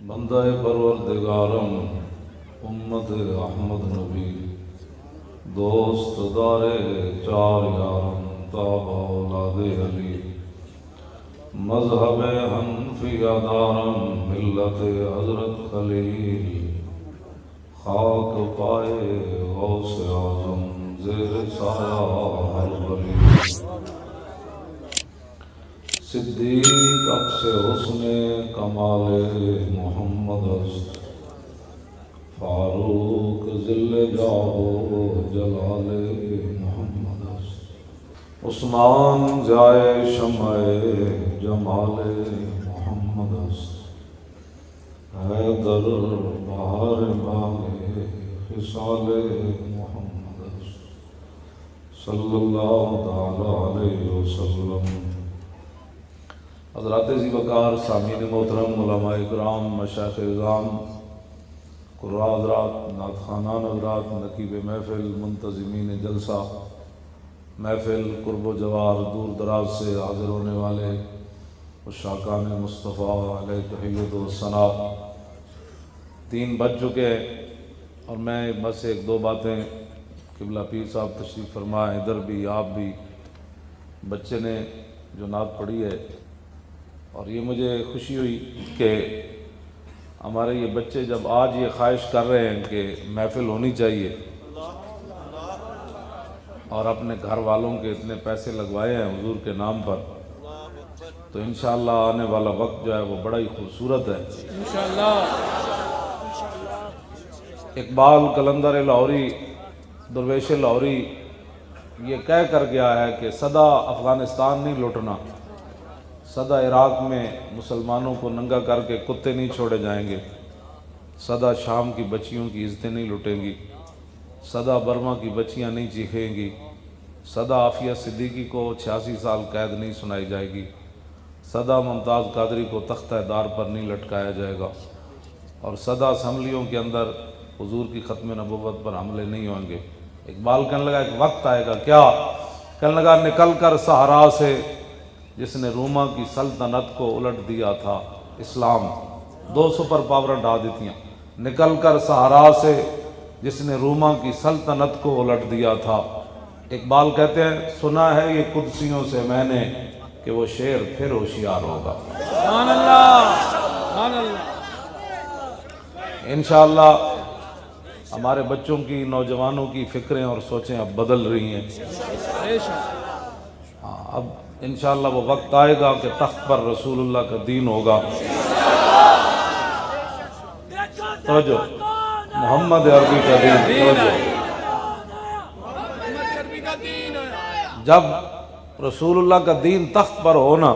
بندہ پروردگارم امت احمد نبی دوست دار چار یارم تاب اولاد علی مذہب حنفیہ دارم ملت حضرت خلیل خاک پائے غوث اعظم زیر سایہ ہر ولی صدیق عکس حسن کمال محمد است فاروق ذل جاہ جلال محمد است عثمان ضیاء شمع جمال محمد است حیدر بہار باغ خصال محمد است صلی اللہ تعالی علیہ وسلم۔ حضرات ذی وقار سامعین محترم، علماء اکرام، مشائخ اعظام، قراء حضرات، نعت خوانان حضرات، نقیب محفل، منتظمین جلسہ محفل، قرب و جوار، دور دراز سے حاضر ہونے والے عشاقان مصطفیٰ علیہ تحیت و ثنا، 3 بج چکے ہیں اور میں بس 1-2 باتیں، قبلہ پیر صاحب تشریف فرمائے، ادھر بھی آپ بھی، بچے نے جو نعت پڑھی ہے اور یہ مجھے خوشی ہوئی کہ ہمارے یہ بچے جب آج یہ خواہش کر رہے ہیں کہ محفل ہونی چاہیے اور اپنے گھر والوں کے اتنے پیسے لگوائے ہیں حضور کے نام پر، تو انشاءاللہ آنے والا وقت جو ہے وہ بڑا ہی خوبصورت ہے انشاءاللہ۔ اقبال قلندر لاہوری، درویش لاہوری یہ کہہ کر گیا ہے کہ سدا افغانستان نہیں لوٹنا، سدا عراق میں مسلمانوں کو ننگا کر کے کتے نہیں چھوڑے جائیں گے، سدا شام کی بچیوں کی عزتیں نہیں لٹیں گی، سدا برما کی بچیاں نہیں چیخیں گی، سدا عافیہ صدیقی کو 86 سال قید نہیں سنائی جائے گی، سدا ممتاز قادری کو تختہ دار پر نہیں لٹکایا جائے گا، اور سدا اسمبلیوں کے اندر حضور کی ختم نبوت پر حملے نہیں ہوں گے۔ اقبال کہنے لگا ایک وقت آئے گا، کیا؟ کہنے لگا نکل کر صحرا سے جس نے روما کی سلطنت کو الٹ دیا تھا اسلام، 2 سپر پاور ڈا دیتیاں، نکل کر صحرا سے جس نے روما کی سلطنت کو الٹ دیا تھا۔ اقبال کہتے ہیں سنا ہے یہ قدسیوں سے میں نے کہ وہ شیر پھر ہوشیار ہوگا۔ سبحان اللہ، سبحان اللہ۔ انشاءاللہ ہمارے بچوں کی، نوجوانوں کی فکریں اور سوچیں اب بدل رہی ہیں، اب انشاءاللہ وہ وقت آئے گا کہ تخت پر رسول اللہ کا دین ہوگا۔ توجہ، محمد عربی کا دین، توجہ۔ جب رسول اللہ کا دین تخت پر ہونا،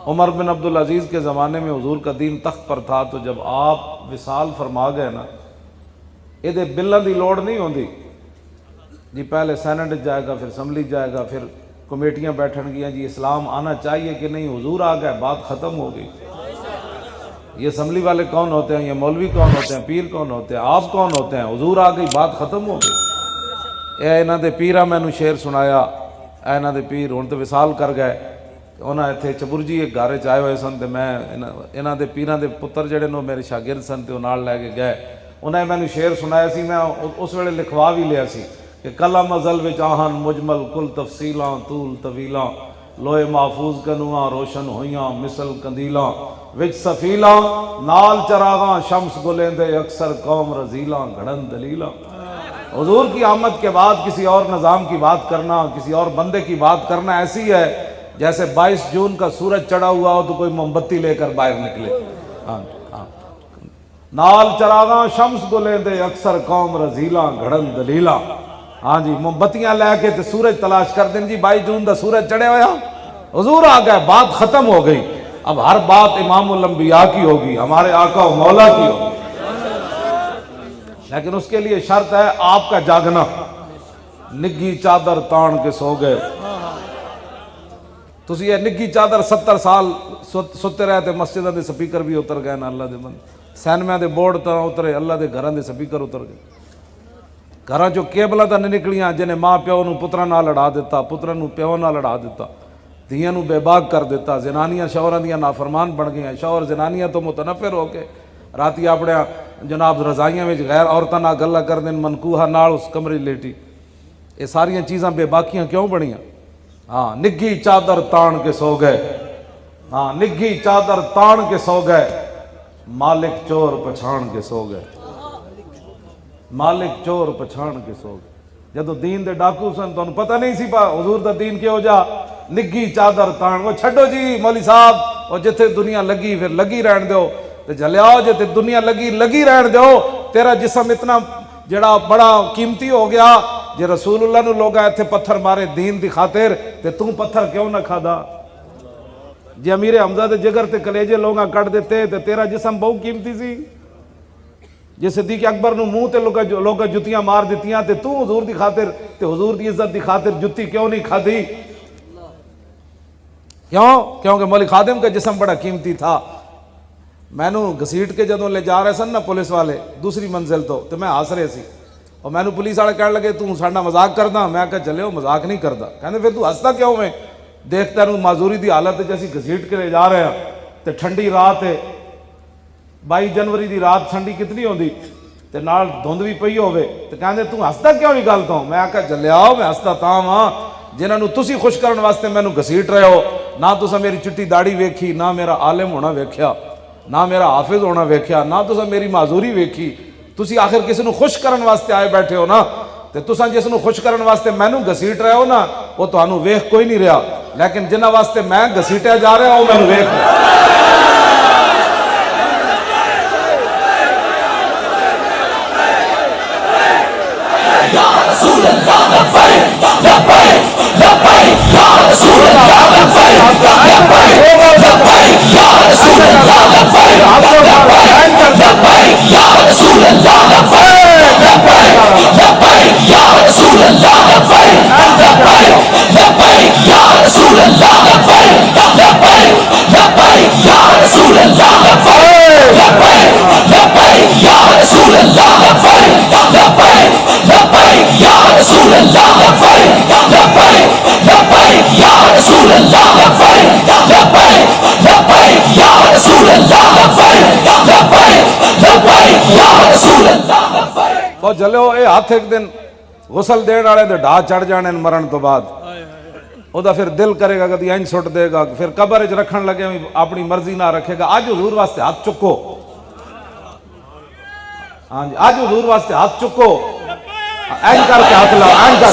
عمر بن عبدالعزیز کے زمانے میں حضور کا دین تخت پر تھا، تو جب آپ وصال فرما گئے نا، یہ بلوں دی لوڑ نہیں ہوندی جی، پہلے سینٹ جائے گا، پھر اسمبلی جائے گا، پھر کمیٹیاں بیٹھن گیا جی اسلام آنا چاہیے کہ نہیں، حضور آ گئے، بات ختم ہو گئی۔ یہ اسمبلی والے کون ہوتے ہیں، یہ مولوی کون ہوتے ہیں، پیر کون ہوتے ہیں، آپ کون ہوتے ہیں، حضور آ گئی، بات ختم ہو گئی۔ اے انہاں دے پیرا مینوں شعر سنایا، اے انہاں دے پیر ہن تے وصال کر گئے، انہاں ایتھے چبرجی ایک گھر چ آئے ہوئے سن، تے میں انہاں دے پیراں دے پتر جڑے نو میرے شاگرد سن تے وہ نال لے کے گئے، انہیں مینوں شعر سنایا سی، میں اس ویلے لکھوا بھی لیا سی کہ کلم ازل وچ آہن مجمل کل تفصیلاں طول طویلاں، لوہے محفوظ کنواں روشن ہویاں مثل کندیلاں، وچ سفیلاں نال چراغاں شمس گلیندے اکثر قوم رزیلاں گھڑن دلیلاں۔ حضور کی آمد کے بعد کسی اور نظام کی بات کرنا، کسی اور بندے کی بات کرنا ایسی ہے جیسے 22 جون کا سورج چڑھا ہوا ہو تو کوئی موم بتی لے کر باہر نکلے۔ نال چراغاں شمس گلیندے اکثر قوم رزیلاں گھڑن دلیلاں، ہاں جی موم بتیاں لے کے تے سورج تلاش کر دیں جی، 22 جون دا سورج چڑھے ہویا، حضور آ گئے، بات ختم ہو گئی۔ اب ہر بات امام الانبیاء کی ہوگی، ہمارے آقا و مولا کی ہوگی، لیکن اس کے لیے شرط ہے آپ کا جاگنا۔ نگی چادر تان کے سو گئے، تسی یہ نگی چادر 70 سال ستے رہے تے مسجدہ دے سپیکر بھی اتر گئے نا، اللہ دے بند سینمے دے بورڈ تا اترے، اللہ دے گھراں دے سپیکر اتر گئے، گھراں جو کیبلاں تا نہیں نکلیاں، جنہیں ماں پیو نو پتراں نال لڑا دیتا، پتراں نو پیو نال لڑا دیتا، دھیاں نو بے باک کر دیتا، زنانیاں شوہراں دیاں نافرمان بن گئیاں، شوہر زنانیاں تو متنفر ہو کے راتی اپنے جناب رضائیاں میں غیر عورتاں نال گلاں کر دین، منکوہا نال اس کمرے لیٹی، یہ ساریاں چیزاں بے باکیاں کیوں بنیاں؟ ہاں نگھی چادر تان کے سو گئے، ہاں نگھی چادر تان کے سو گئے، مالک چور پچھان کے سو گئے، مالک چور پچھان کے سو گئے۔ جدو دین دے ڈاکو سن تو انہوں پتہ نہیں سی پا حضور دا دین کیوں جا، نگھی چادر تان، وہ چھڑو جی مولی صاحب، وہ جتھے دنیا لگی پھر لگی رہن دیو، تے جلیاؤ جتھے دنیا لگی رہن دیو، تیرا جسم اتنا جڑا بڑا قیمتی ہو گیا، جے رسول اللہ نو لوگا ایتھے پتھر مارے دین دی خاطر، تے توں پتھر کیوں نہ کھا دا؟ جے امیر حمزہ دے جگر تے کلیجے لوگا کٹ دیتے تے تیرا جسم بہت قیمتی سی، جے صدیق اکبر نو منہ تے لوگا جتیاں مار دیتیاں تے تو حضور دی خاطر تے حضور دی عزت دی خاطر جتی کیوں نہیں کھا دی؟ کیوں؟ کیونکہ مولی خادم کا جسم بڑا قیمتی تھا۔ میں نو گھسیٹ کے جدوں لے جا رہے سن نا پولیس والے دوسری منزل تو میں ہس رہے سی، اور میں نو پولیس والے کہنے لگے تو ساڈا مذاق کردا، میں کہا چلے مذاق نہیں کردا، کہندے پھر تو ہسدا کیوں میں؟ دیکھتا نو معذوری دی حالت ہے جیسی گھسیٹ کے لے جا رہے ہیں تے ٹھنڈی رات ہے، 22 جنوری دی رات ٹھنڈی کتنی ہوندی تے نال دھند بھی پئی ہوے تے کہندے تو ہسدا کیوں نہیں گل تو؟ میں کہا چلیاؤ میں ہسدا تاں ہاں جنہاں نو تسی خوش کرن واسطے مینوں گھسیٹ رہے ہو، نہ تساں میری چٹی داڑھی ویکھی، نہ میرا عالم ہونا ویکھیا، نہ میرا حافظ ہونا ویکھیا، نہ تساں میری معذوری ویکھی، تسی آخر کسی نو خوش کرن واسطے آئے بیٹھے ہو نا، تے تساں جس نو خوش کرن واسطے مینوں گھسیٹ رہے ہو نا وہ تانوں ویکھ کوئی نہیں رہا، لیکن جنہاں واسطے میں گھسیٹیا جا رہا وہ مینوں ویکھ چلو اے ہاتھ ایک دن غسل دین والے دے ڈھا چڑھ جانے مرن تو بعد او دا پھر دل کرے گا کدی اینج سٹ دے گا، پھر قبر وچ رکھن لگے اپنی مرضی نہ رکھے گا۔ آج حضور واسطے ہاتھ چکو، ہاں جی آج حضور واسطے ہاتھ چکو، اینج کر کے ہاتھ لاؤ، اینج کر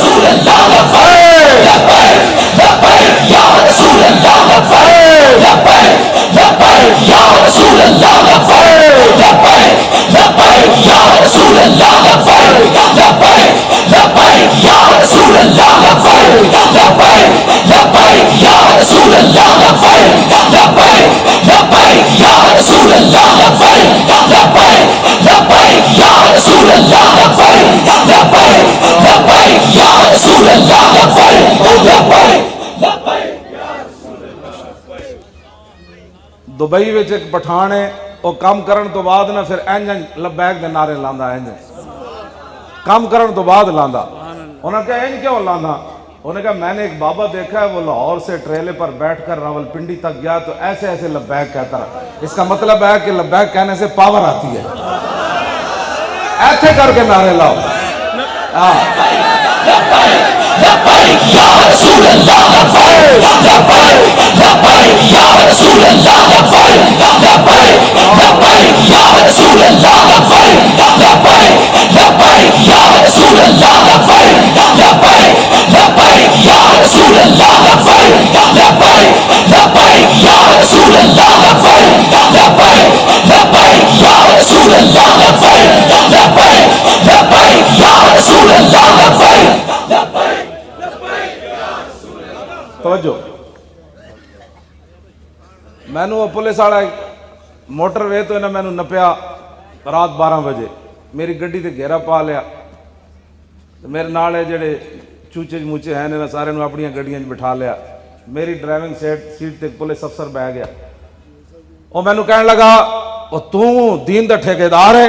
دبئی وچ ایک پٹھان ہے، وہ کام کرن تو بعد نہ پھر اینج لبیک دے نعرے لاندا، اینج کام کرن تو بعد لاندا۔ انہوں نے کہا اینج کیوں لاندا؟ انہوں نے کہا میں نے ایک بابا دیکھا ہے وہ لاہور سے ٹریلے پر بیٹھ کر راول پنڈی تک گیا تو ایسے ایسے لبیک کہتا رہا، اس کا مطلب ہے کہ لبیک کہنے سے پاور آتی ہے، ایسے کر کے نعرے لاؤ۔ توجہ، میں نو پولیس والا موٹر وے تو انہیں میں نو نپیا رات 12 بجے، میری گڈی تے گھیرا پا لیا، میرے نالے جڑے چوچے موچے ہیں انہیں سارے نو اپنی گڈیاں بٹھا لیا، میری ڈرائیونگ سیٹ تے پولیس افسر بہ گیا، وہ میں نو کہنے لگا وہ تو دین دا ٹھیکیدار ہے،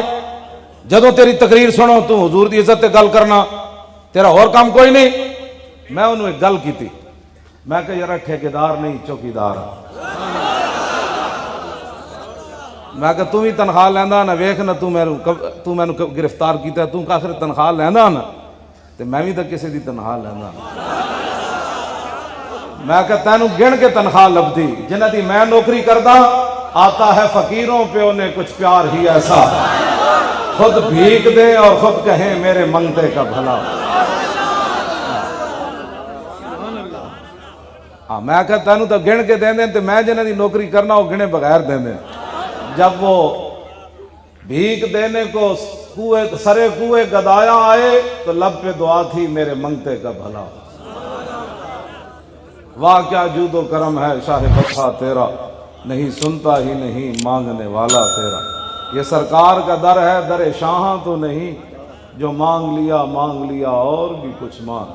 جدوں تیری تقریر سنو تو حضور دی عزت تے گل کرنا، تیرا اور کام کوئی نہیں؟ میں انہوں ایک گل کی تھی، میں کہ یار ٹھیکیدار نہیں چوکیدار ہاں۔ میں کہ تم ہی تنخواہ لینا نہ ویخ نہ تو میں گرفتار کیتا ہے، تو آخر تنخواہ لینا نا تو میں بھی تو کسی دی تنخواہ لینا۔ میں کہ تینوں گن کے تنخواہ لبدی جنہ دی میں نوکری کردہ، آتا ہے فقیروں پہ انہیں کچھ پیار ہی ایسا، خود بھیک دے اور خود کہیں میرے منگتے کا بھلا۔ میں کہ تینوں تو گن کے دیں دیں تو میں جنہ دی نوکری کرنا وہ گنے بغیر دیں دیں۔ جب وہ بھیک دینے کو سرے کوئے گدایا آئے تو لب پہ دعا تھی میرے منگتے کا بھلا۔ واہ کیا جود و کرم ہے شاہ بخشا تیرا، نہیں سنتا ہی نہیں مانگنے والا تیرا۔ یہ سرکار کا در ہے در شاہاں تو نہیں، جو مانگ لیا اور بھی کچھ مانگ۔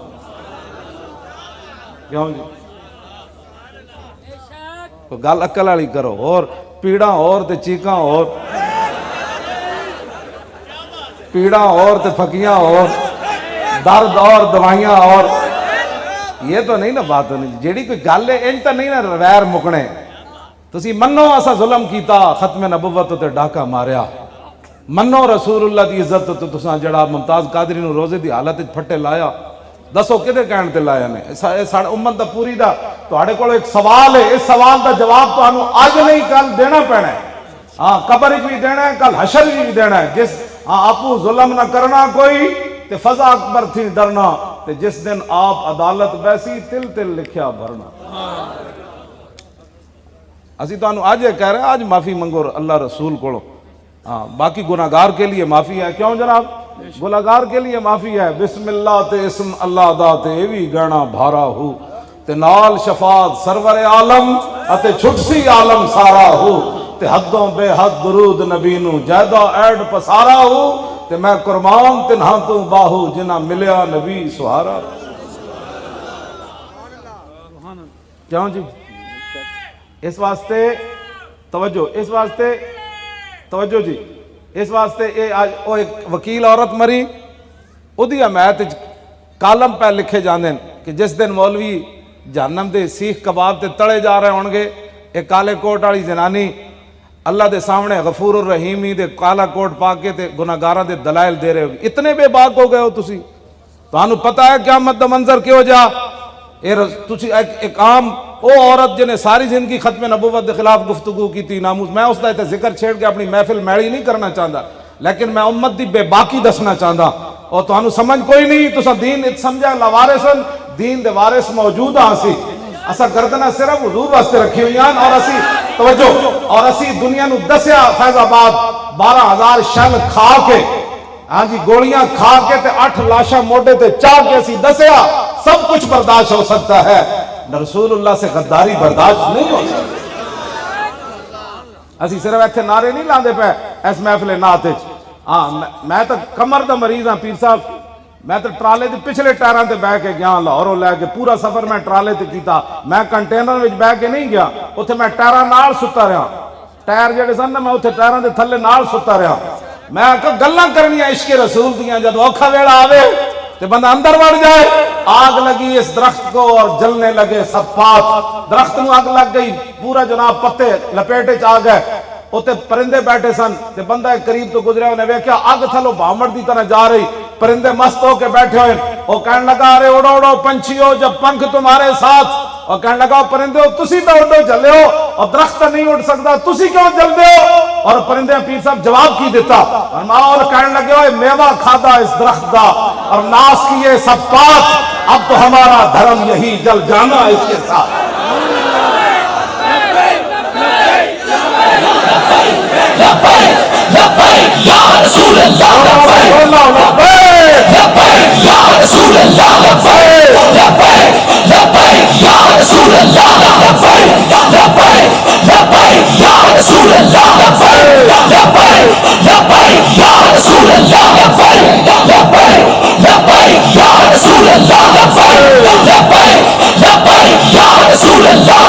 کیوں جی تو گل عقل والی کرو، اور پیڑاں اور تے چیکاں اور، پیڑاں اور تے پھکیاں اور، درد اور دوائیاں اور، یہ تو نہیں نا بات ہونی جیڑی کوئی گل ہے ان تو نہیں نا ویر مکنے۔ تسی منو اسا ظلم کیتا، ختم نبوت تے ڈاکہ ماریا، منو رسول اللہ دی عزت تے تساں جڑا ممتاز قادری نو روزے دی حالت وچ پھٹے لایا، دسو کدے کہن تے لایا نے؟ ساڑے امت دا پوری دا تواڈے کول ایک سوال ہے، اس سوال دا جواب تانوں اج نہیں کل دینا پینا ہے۔ ہاں قبر وچ بھی دینا ہے، کل حشر وچ بھی دینا ہے۔ جس آپو ظلم نہ کرنا کوئی تے فضا اکبر تھی ڈرنا، تے جس دن آپ عدالت بیسی تل تل لکھیا بھرنا۔ اسی تانوں آج یہ کہہ رہے ہیں، آج معافی منگو اللہ رسول کو۔ ہاں باقی گناہگار کے لیے معافی ہے، کیوں جناب؟ گناہگار کے لیے معافی ہے۔ بسم اللہ تے اسم اللہ دا تے ایوی گہنا بھارا ہو، تے نال شفاعت سرور عالم اتے چھٹسی عالم سارا ہو، تے حدوں بے حد درود نبی نو جیدہ ایڈ پسارا ہو، تے میں قربان تنہاں تو باہو جنہ ملیا نبی سہارا۔ کیوں جی؟ اس واسطے توجہ جی، اس واسطے ایک وکیل عورت مری، ادھی حمایت کالم پہ لکھے جاندے کہ جس دن مولوی جہنم دے سیخ کباب تے تڑے جا رہے ہونگے، ایک کالے کوٹ والی زنانی اللہ دے سامنے غفور الرحیمی دے کالا کوٹ پا کے تے گناہگاراں دے دلائل دے رہے ہوگی۔ اتنے بے باک ہو گئے ہو تسی، تانوں پتہ ہے قیامت دا منظر کیوں جا؟ تسی ایک عام او عورت جنہیں ساری زندگی ختم نبوت دے خلاف گفتگو کی تھی، ناموز، میں اس دا ذکر چھیڑ کے اپنی محفل میڑی نہیں کرنا چاہتا، لیکن میں امت دی بے باکی دسنا چاہتا، اور تانوں سمجھ کوئی نہیں، تسا دین سمجھا لوارثن، دین دے وارث موجود ہاں سی، اسا گردنہ صرف حضور واسطے رکھی ہوئی ہیں، اور اسی توجہ، اور اسی دنیا نو دسیا فیض آباد 12,000 شل کھا کے، ہاں جی گولیاں کھا کے تے 8 لاشاں موڈے تے چاہ کے اسی دسیا سب کچھ برداشت ہو سکتا ہے، رسول اللہ سے غداری برداشت نہیں ہو سکتا۔ اسی صرف ایتھے نعرے نہیں لاندے پہ اس محفل نعت وچ، ہاں میں تو کمر دا مریض ہاں پیر صاحب، میں تو ٹرالے دے پچھلے ٹائراں تے بہ کے گیا لاہوروں لے کے، پورا سفر میں ٹرالے تے کیتا، میں کنٹینر وچ بہ کے نہیں گیا، اوتھے میں ٹائراں نال ستا رہا، ٹائر جڑے سن نا میں اوتھے ٹائراں دے تھلے نال ستا رہا، میں کہ گلاں کرنیاں عشق رسول دیاں، جب اوکھا ویلا آوے تے بندہ اندر بڑھ جائے، آگ لگی اس درخت کو اور جلنے لگے سب پات، درخت نو آگ لگ گئی، پورا جناب پتے لپیٹے آ گئے، اوتے پرندے بیٹھے سن، تے بندہ ایک قریب تو گزریا، انہیں ویکھیا آگ تھلو بھامڑ دی طرح جا رہی، پرندے مست ہو کے بیٹھے ہوئے، وہ کہنے لگا ارے اڑو اڑو پنچھیو جب پنکھ تمہارے ساتھ، اور کہنے لگا پرندے ہو تسی تو اڑو چلے ہو، اور درخت نہیں اڑ سکتا تسی کیوں چلتے ہو؟ اور پرندے پیر صاحب جواب کی دیتا، اور کہنے لگے ہوئے میوہ کھادا اس درخت کا اور ناس کیے سب پات، اب تو ہمارا دھرم یہی جل جانا اس کے ساتھ۔ لبیک یا رسول اللہ، لبیک یا رسول اللہ، لبیک یا رسول اللہ، لبیک یا رسول اللہ، لبیک یا رسول اللہ، لبیک یا رسول اللہ، لبیک یا رسول اللہ۔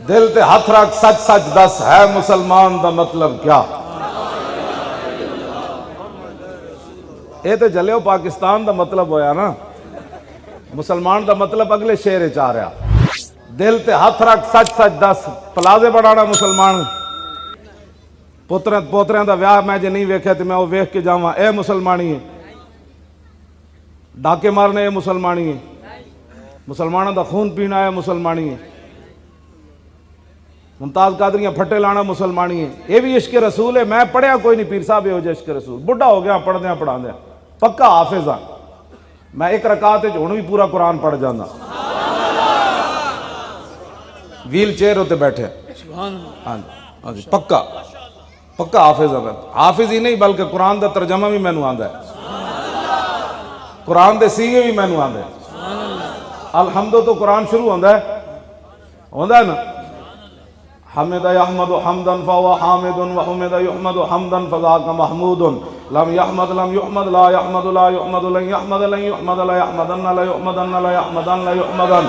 دل تے ہاتھ رکھ سچ سچ دس ہے مسلمان دا مطلب کیا؟ اے تے جلیو پاکستان دا مطلب ہویا نا، مسلمان دا مطلب اگلے شعر چ آ رہا، دل تے ہاتھ رکھ سچ سچ دس، پلازے بڑھانا مسلمان، پوتریاں دا ویاہ میں جے نہیں ویکھیا تے میں وہ ویکھ کے جاواں، اے مسلمانی ہے، ڈاکے مارنے اے مسلمانی ہے، مسلمانوں دا خون پینا ہے مسلمانی ہے، ممتاز قادریاں پھٹے لانا مسلمانی ہے، یہ بھی عشق رسول ہے۔ میں پڑھیا کوئی نہیں پیر صاحب یہ عشق رسول، بڑھا ہو گیا پڑھدیاں پڑھاندیاں، پکا حافظ ہاں، میں ایک رکعت ہن بھی پورا قرآن پڑھ جانا، ویل چیئر ہوتے بیٹھے، ہاں جی پکا پکا حافظ ہاں، حافظ ہی نہیں بلکہ قرآن دا ترجمہ بھی مینوں آندا ہے، قرآن دے سیغے بھی مینوں آندے ہیں۔ الحمد تو قرآن شروع ہوندہ ہے نا، حمد یحمد حمدا فهو حامد وحمد یحمد حمدا فذاک محمود، لم یحمد لم یحمد لا یحمد لا یحمد لن یحمد لن یحمد لا یحمدن لا یحمدن لا یحمدن لا یحمدن،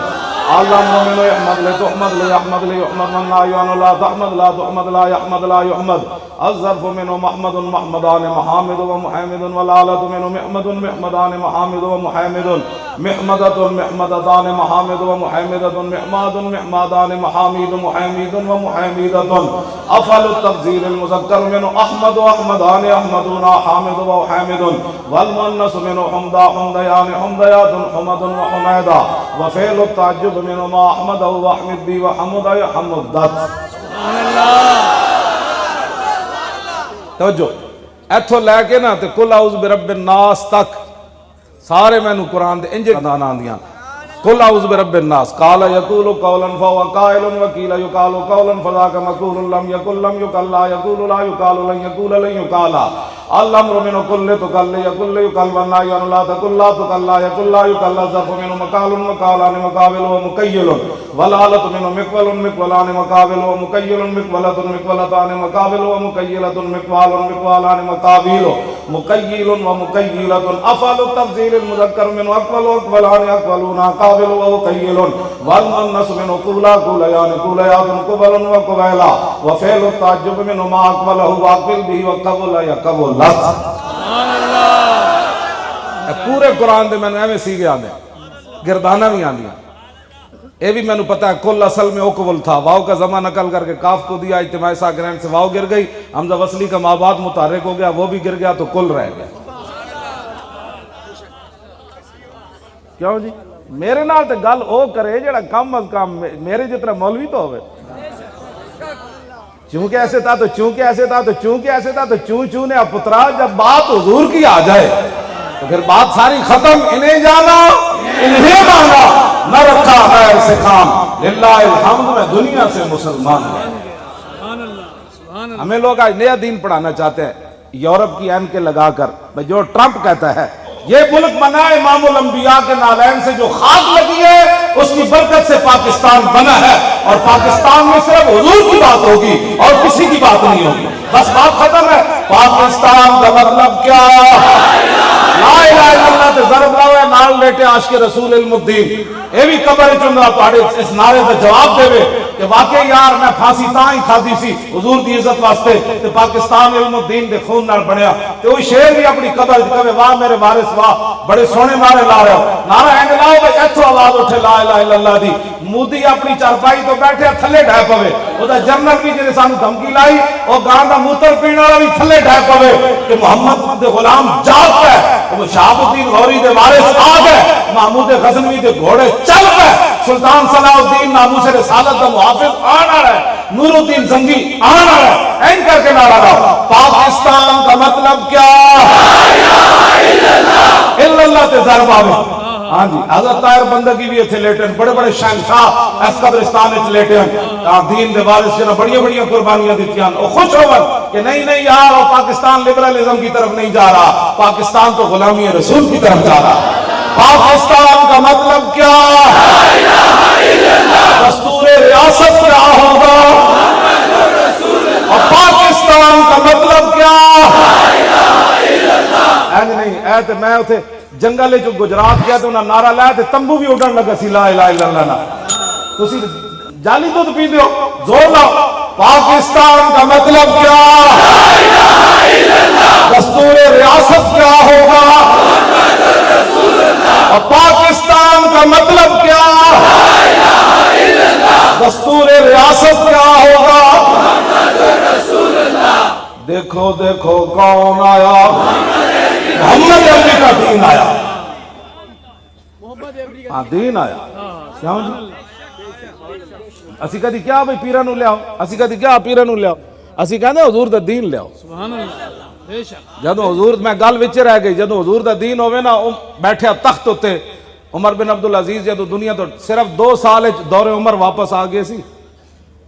علم مومن یحمد لتحمد لیحمد لیحمد من لا یعن لا تحمد لا تحمد لا یحمد لا یحمد، الظرف منه محمد محمدان محامد ومحامد، والآلة منه محمد محمدان محامد ومحامد، محمدة محمدتان محامد ومحامدة، محماد محمدان محامد محامد ومحامدة، افعل التفضيل المذكر منه احمد واحمدان احمدون حامد وحامد، والمؤنث منه حمدا حمديان حمديات حمد وحميدا، وفعل التعجب منه ما احمد واحمد بي وحمد حمدت۔ توجہ ایتھوں لے کے نا تے قل اعوذ برب الناس تک سارے مینوں قرآن دے انج گانا آندیاں، قل اعوذ برب الناس، قال یقول قولا فهو قائل، وقیل یقال قولا فذاک مقول، لم یقل لم یقل لا یقول لا یقال لن یقول لن یقال، الامر منه قل تقل یقل یقل، والنهی عنه لا تقل لا تقل لا یقل لا یقل، الظرف منه مقال مقالان مقابل ومقیل، والآلة منه مقول مقولان مقابل ومقیل، مقولة مقولتان مقابل ومقیلة مقوال مقوالان مقابل مقیل ومقیلة، افعل التفضیل المذکر منه اقبل واقبلان اقبلون قابل وقیل، والمؤنث منه قولا قولیان قولیات قبل وقبیلا، وفعل التعجب منه ما اقبله واقبل به وقبل یقبل۔ پورے قرآن دے میں نے ایویں سیگے آندے گردانہ بھی آندیاں، اے بھی میں نے پتا ہے کل اصل میں اقبل تھا، واو کا زمہ نقل کر کے کاف کو دیا، اجتماع ساکنین سے واو گر گئی، حمزہ وصلی کا مابعد متحرک ہو گیا، وہ بھی گر گیا تو کل رہ گیا۔ کیوں جی میرے نال تے گل او کرے جڑا کم از کم میرے جتنا مولوی تو ہوئے، چونکہ ایسے تھا تو چونکہ ایسے تھا تو چونکہ ایسے تھا تو چون چون نے پترا، جب بات حضور کی آ جائے تو پھر بات ساری ختم، انہیں جانا انہیں مانا، نہ رکھا غیر سے کام، للہ الحمد میں دنیا سے مسلمان ہوں۔ ہمیں لوگ آج نیا دین پڑھانا چاہتے ہیں یورپ کی این کے لگا کر، جو ٹرمپ کہتا ہے یہ ملک بنا امام الانبیاء کے نالین سے جو خاک لگی ہے اس کی برکت سے پاکستان بنا ہے، اور پاکستان میں صرف حضور کی بات ہوگی اور کسی کی بات نہیں ہوگی، بس بات ختم ہے۔ پاکستان کا مطلب کیا؟ لا الہ الا اللہ تے ضرب لاؤ ہے نال لیٹے عاشق رسول علم الدین، اے بھی قبر چندہ پاڑے اس نعرے سے جواب دے وے کہ واقعی یار میں پھانسی تاں ہی کھادی سی حضور دی عزت واسطے تے پاکستان علم الدین دے خون نال بنیا، تے وہی شیر بھی اپنی قبر کہے واہ میرے وارث واہ بڑے سونے نعرے لا رہے ہو، نعرہ اینڈ لاؤ بھائی ایتھوں آواز اٹھے لا الہ الا اللہ دی، مودی اپنی چارپائی تو بیٹھے تھلے ڈھے پوے، وہ دا جنرل بھی جنہیں سانو دھمکی لائی اور گاں دا موتر پینے والا بھی تھلے ڈھے پوے کہ محمد دے غلام جاگ ہے، وہ شہاب الدین غوری دے وارث آ گئے، محمود غزنوی دے گھوڑے چل گئے، سلطان صلاح الدین ناموس رسالت دا محافظ آنا رہے، نور الدین زنگی آنا رہے، این کر کے نعرہ رہا پاکستان کا مطلب کیا؟ الا اللہ تے ضرب آوے۔ ہاں جی حضرت طاہر بندگی بھی اتھے لیٹے ہیں، بڑے بڑے شہنشاہ اس قبرستان وچ لیٹے ہیں، دین دے وارث جنہاں بڑی بڑی قربانیاں دیتی ہیں، وہ خوش ہون کہ نہیں نہیں یار وہ پاکستان لبرلزم کی طرف نہیں جا رہا، پاکستان تو غلامی رسول کی طرف جا رہا۔ پاکستان کا مطلب کیا؟ دستور ریاست کیا ہوگا؟ اور پاکستان کا مطلب کیا؟ نہیں اے تے میں اتھے جنگل جو گجرات گیا تو انہاں نعرہ لایا تے تمبو بھی اڑن لگا سی لا الہ الا اللہ، تسی جعلی دودھ پیندے ہو، زور لاؤ پاکستان کا مطلب کیا؟ دستور ریاست کیا ہوگا؟ اور پاکستان کا مطلب کیا؟ دستور ریاست کیا ہوگا؟ دیکھو دیکھو کون آیا؟ محمد عربی کا دین آیا. ہاں دین آیا. سمجھ اسی کدی کیا بھئی پیران نو لیاؤ، اسی کدی کیا پیران نو لیاؤ، اسی کہنے حضور دا دین لیاؤ. جدو حضور میں گل وچ رہ گئی، جدو حضور دا دین ہوئے نا بیٹھے تخت ہوتے عمر بن عبدالعزیز جدو دنیا تو صرف 2 سال دور عمر واپس آ گئے سی.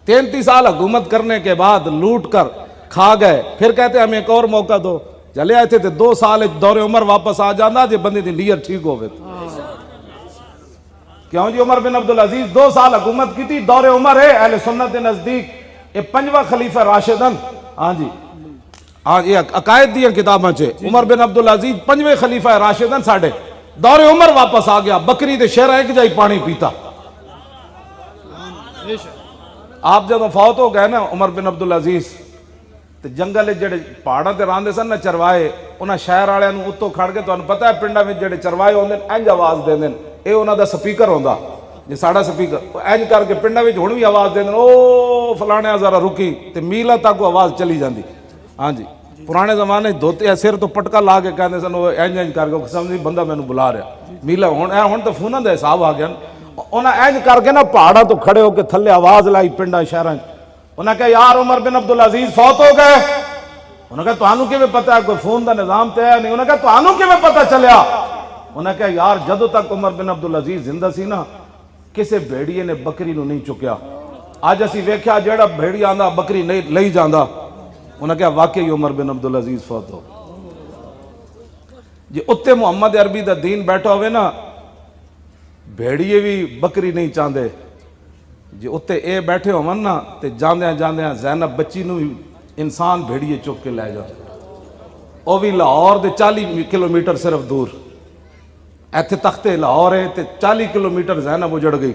33 سال حکومت کرنے کے بعد لوٹ کر کھا گئے، پھر کہتے ہمیں ایک اور موقع دو. چلے آئے تھے 2 سال دور عمر واپس آ جانا جی بندے دی نیت ٹھیک ہوئے. کیوں جی عمر بن عبدالعزیز 2 سال حکومت کی تھی. دور عمر ہے اہل سنت کے نزدیک یہ 5واں خلیفہ راشدن. ہاں جی ہاں یہ عقائد دیا کتاباں چے عمر بن عبدالعزیز 5ویں خلیفہ راشدن. ساڑھے دور عمر واپس آ گیا، بکری دے شیرہ ایک جائی پانی پیتا. آپ جب فوت ہو گئے نا عمر بن عبدالعزیز تے جنگل جڑے پہاڑاں تے راندے سن نا چروائے، انہاں شہر والے نوں اتوں کھڑ کے تانوں پتہ ہے پنڈاں وچ جڑے چروائے ہوندے انج آواز دیندے اے انہاں دا سپیکر ہوندا جی ساڈا سپیکر انج کر کے پنڈاں وچ ہن وی آواز دیندے او فلانے ذرا رکی تے میلاں تک آواز چلی جاندی. ہاں جی پرانے زمانے دھوتے سر تو پٹکا لا کے کہندے سن او انج انج کر کے سمجھی بندہ مینوں بلا رہا میلا. ہن تو فوناں دا حساب آ گیا. انہاں انج کر کے نا پہاڑاں تو کھڑے ہو کے تھلے آواز لائی پنڈاں شہراں. انہاں کہا یار عمر بن عبدالعزیز فوت ہو گئے. انہوں نے کہا تانوں کیویں پتہ ہے؟ کوئی فون دا نظام تے ہے نہیں. انہوں نے کہا تانوں کیویں پتہ چلیا؟ انہوں نے کہا یار جدوں تک عمر بن عبدالعزیز زندہ سی نا کسے بھیڑیے نے بکری نو نہیں چکیا. اج اسی ویکھیا جیڑا بھیڑی آندا بکری نہیں لئی جاندا. انہوں نے کہا واقعی عمر بن عبدالعزیز فوت ہو جی. اتنے محمد عربی دا دین بیٹھا ہوئے نا بھیڑیے بھی بکری نہیں چاہتے جی. اتنے اے بیٹھے ہو نا تے جاندیاں جاندیاں زینب بچی نو انسان بھیڑیے چک کے لے جاتے. وہ بھی لاہور دے 40 کلومیٹر صرف دور. ایتھے تختے لاہور ہے تے 40 کلومیٹر زینب اجڑ گئی.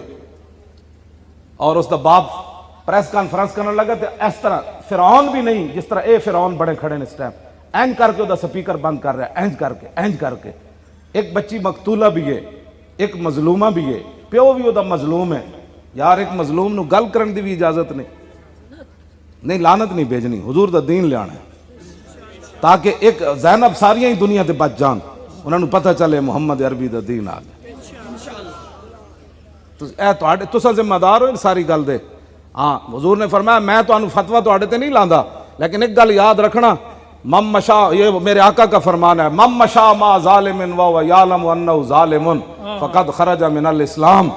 اور اس دا باپ پریس کانفرنس کرنے لگا تے اس طرح فرعون بھی نہیں جس طرح اے فرعون بڑے کھڑے نے اس ٹائم اینج کر کے دا سپیکر بند کر رہا ہے اینج کر کے. ایک بچی مقتولہ بھی ہے، ایک مظلومہ بھی ہے، پیو بھی دا مظلوم ہے. یار ایک مظلوم نو گل کرن دی بھی اجازت نہیں لعنت نہیں بھیجنی. حضور دا دین لے آنا ہے تاکہ ایک زینب ساریاں ہی دنیا تے بچ جان. انہوں نے پتہ چلے محمد عربی دا دین آ گیا. تساں ذمہ دار ہو ساری گل دے. ہاں حضور نے فرمایا میں تو فتویٰ تواڈے تے نہیں لاندا لیکن ایک گل یاد رکھنا مم مشا، یہ میرے آقا کا فرمان ہے، مم مشا ما ظالم و یعلم انہ ظالم فقد خرج من الاسلام.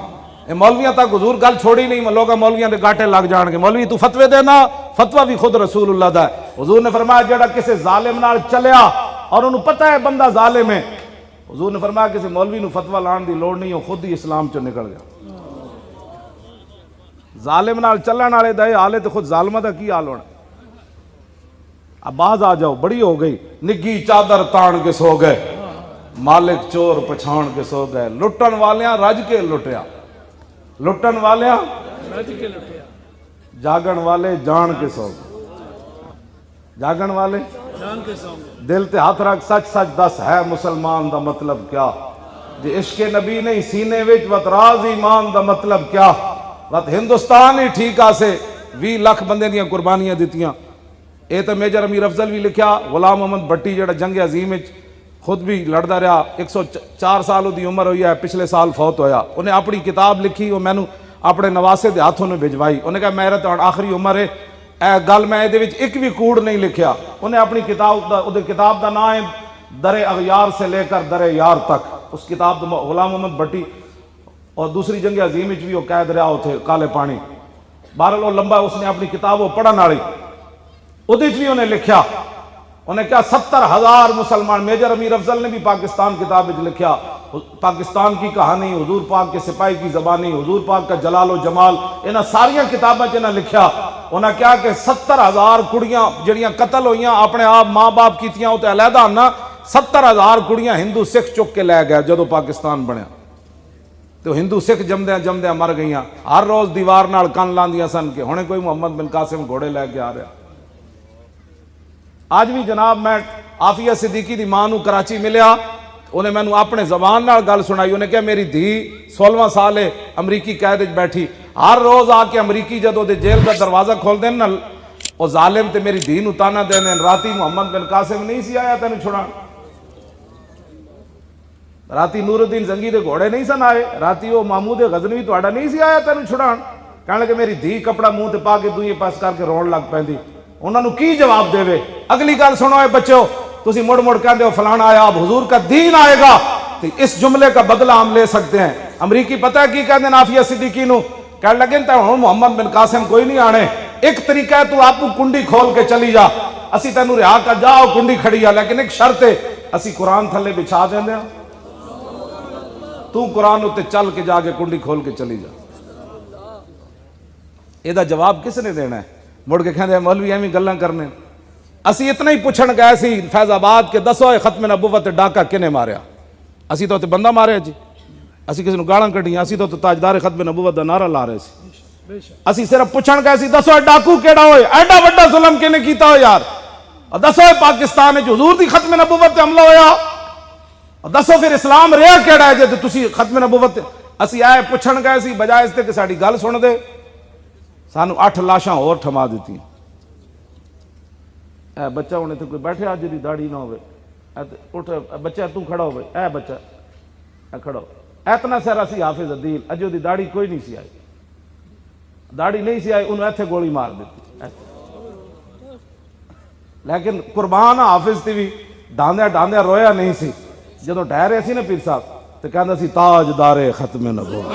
مولویاں تک حضور گل چھوڑی نہیں. لوگ مولویاں دے گاٹے لگ جان گے مولوی تو فتوے دینا، فتویٰ بھی خود رسول اللہ دا ہے. حضور نے فرمایا جڑا کسی ظالم نال چلیا اور انہوں پتہ ہے بندہ ظالم ہے، حضور نے فرمایا کسی مولوی نو فتویٰ لان دی لوڑ نہیں، ہو خود ہی اسلام چ نکل گیا. ظالم نال چلن والے دے حالے تے خود ظالمہ دا کی حال ہونا. اب باز آ جاؤ بڑی ہو گئی. نگی چادر تان کے سو گئے، مالک چور پچھان کے سو گئے. لٹن والیاں رج کے لٹیا، لٹن والیاں رج کے لٹیا. جاگن والے جان کے سو گئے، جاگن والے جان کے سو گئے. دل تے ہاتھ رکھ سچ سچ دس ہے مسلمان دا مطلب کیا؟ جی عشق نبی نہیں سینے وچ وت راز ایمان دا مطلب کیا؟ وت ہندوستان ہی ٹھیک آسے 20 لاکھ بندے دیاں قربانیاں دیتیاں. اے تو میجر امیر افضل بھی لکھیا. غلام محمد بھٹی جڑا جنگ عظیم وچ خود بھی لڑدا رہا، 104 سال دی عمر ہوئی ہے، پچھلے سال فوت ہویا. انہیں اپنی کتاب لکھی، وہ مینوں اپنے نواسے دے ہاتھوں نے بھجوائی. انہیں کہا میرا تو آخری عمر ہے اے گل میں دے وچ ایک بھی کوڑ نہیں لکھیا. انہیں اپنی کتاب دا نام ہے در اغیار سے لے کر در یار تک. اس کتاب دا غلام محمد بھٹی اور دوسری جنگ عظیم وچ بھی وہ قید رہا ہوتے کالے پانی. بہرحال وہ لمبا اس نے اپنی کتاب وہ پڑھن والی ادھے بھی انہیں لکھیا. انہیں کہا 70,000 مسلمان. میجر امیر افضل نے بھی پاکستان کتاب وچ لکھیا پاکستان کی کہانی، حضور پاک کے سپاہی کی زبانی، حضور پاک کا جلال و جمال. انہاں ساریاں کتاباں چ انہاں لکھیا. انہاں کہا کہ 70,000 کڑیاں جڑیاں قتل ہوئیاں اپنے آپ ماں باپ کیتیاں وہ تے علیحدہ نا 70,000 کڑیاں ہندو سکھ چک کے لے گئے جدو پاکستان بنیا. تو ہندو سکھ جمدیاں جمدیاں مر گئیاں. ہر روز دیوار نال کن لاندیاں سن کہ ہونے کوئی محمد بن قاسم گھوڑے لے کے آ رہا. آج بھی جناب میں عافیہ صدیقی دی ماں نو کراچی ملیا انہیں میں اپنے زبان نال گل سنائی. انہیں کہا میری دھی 16واں سال ہے امریکی قید وچ بیٹھی, ہر روز آ کے امریکی جدو دے جیل کا دروازہ کھول دین نا وہ ظالم تے میری دھی نو تانا دین. راتی محمد بن قاسم نہیں سی آیا تینوں چھڑان, راتی نور الدین زنگی دے گھوڑے نہیں سن آئے, راتی وہ محمود غزنوی تہاڈا نہیں سی آیا تینوں چھڑان. کہنے لگے میری دھی کپڑا منہ تے پا کے دوئے پاس کر کے رون لگ پیندی. انہاں نو کی جواب دے وے؟ اگلی گل سنو اے بچو, تسی مڑ مڑ کہندے ہو فلانا آیا, اب حضور کا دین آئے گا تو اس جملے کا بدلہ ہم لے سکتے ہیں. امریکی پتہ ہے کی کہندے نافیہ صدیقی نو؟ کہنے لگے تے ہن محمد بن قاسم کوئی نہیں آنے, ایک طریقہ ہے تو آپ کو کنڈی کھول کے چلی جا, اسی تینوں رہا کر جاؤ کنڈی کھڑی ہے, لیکن ایک شرط ہے اسی قرآن تھلے بچھا دیندے ہیں, تو قرآن اتے چل کے جا کے کنڈی کھول کے چلی جا. یہ دا جواب کس نے دینا ہے؟ مڑ کے کہندے مولوی ایویں گلاں کرنے. اسی اتنا ہی پوچھن گئے سی فیض آباد کے دسو اے ختم نبوت ڈاکہ کنے ماریا؟ اسی تو بندہ ماریا جی, اسی کسی نو گالاں کڈیاں, اسی تو تاجدار ختم نبوت دا نعرہ لا رہے سی. اسی صرف پوچھن گئے سی دسو اے ڈاکو کیڑا ہوئے, ایڈا بڑا ظلم کنے کیتا ہو یار, دسو اے پاکستان وچ حضور دی ختم نبوت تے حملہ ہویا, دسو پھر اسلام رہا کیڑا ہے جے تسی ختم نبوت. اسی آئے پوچھن گئے سی بجائے اس تے کہ ساڈی گل سن دے, سانو 8 لاشاں اور تھما دیتی. اے بچہ ہونے تے کوئی بیٹھے آج دی داڑھی نہ ہوئے, اٹھ بچہ تو کھڑا ہوئے, اے بچہ اے کھڑا ہو, اتنا سارا سی حافظ عدیل, اجو دی داڑھی کوئی نہیں سی آئی, داڑھی نہیں سی آئی, انہوں ایتھے گولی مار دیتی. لیکن قربان حافظ تی بھی ڈاندیا ڈاندیا رویا نہیں سی. جدو ڈہ رہے سی نا پیر صاحب تو کہندا سی تاجدار ختم نبوت.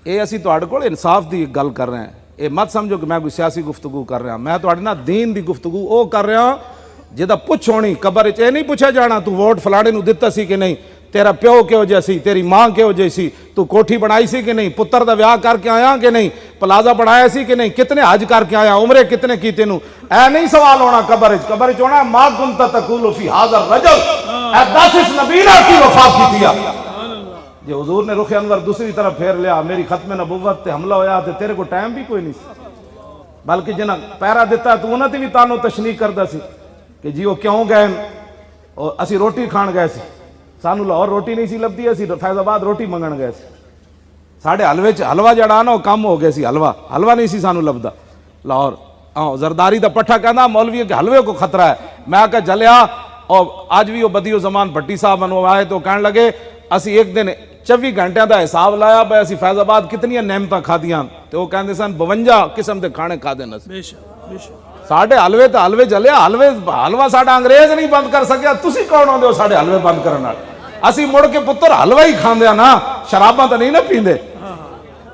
اے اسی تواڈے کول انصاف دی گل کر رہے ہیں, اے مت سمجھو کہ میں کوئی سیاسی گفتگو کر رہا, میں تواڈے نال دین دی گفتگو او کر رہا جدا پوچھ ہونی. قبر وچ اے نہیں پوچھا جانا تو ووٹ فلانے نو دتا سی کہ نہیں, تیرا پیو کہو جے سی, تیری ماں کہو جے سی, تو کوٹھی بنائی سی کہ نہیں, پتر دا ویاہ کر کے آیا کہ نہیں, پلازا بنایا سی کہ نہیں, کتنے حج کر کے آیا, عمرے کتنے کیتے نو. اے نہیں سوال ہونا قبر وچ, قبر وچ ہونا ما کنت تقول فی ھذا الرجل, اے دس اس نبی نے کی وفا کی تھی. جی حضور نے رخ انور دوسری طرف پھیر لیا, میری ختم نبوت تے حملہ ہویا تے تیرے کو ٹائم بھی کوئی نہیں سی, بلکہ جنہاں پیرا دیتا تو انہاں تے بھی تانوں تشنیع کردا سی کہ جی وہ کیوں گئے, اور اسی روٹی کھان گئے سی, سانو لاہور روٹی نہیں سی لبدی, اسی فیض آباد روٹی منگن گئے سی. ساڈے حلوے چ حلوہ جڑا نا وہ کم ہو گیا سی, حلوہ نہیں سی سانو لبدا لاہور. زرداری دا پٹھا کہندا مولوی کے حلوے کو خطرہ ہے. میں کہا جلیا, اور آج بھی وہ بدیو زمان بھٹی صاحب انو آئے تو کہنے لگے اسی ایک دن 24 گھنٹے دا حساب لایا بھائی اسی فیض آباد کتنی نعمتاں کھادیاں, تو وہ کہندے سن 52 قسم دے کھانے کھادے نس. ساڈے حلوے تے حلوے جلیا, حلوہ ساڈا انگریز نہیں بند کر سکیا, تسی کون ہوندے ہو ساڈے حلوے بند کرن والے؟ اسی مڑ کے پتر حلوہ ہی کھاندے نا, شراباں تے نہیں نہ پیندے,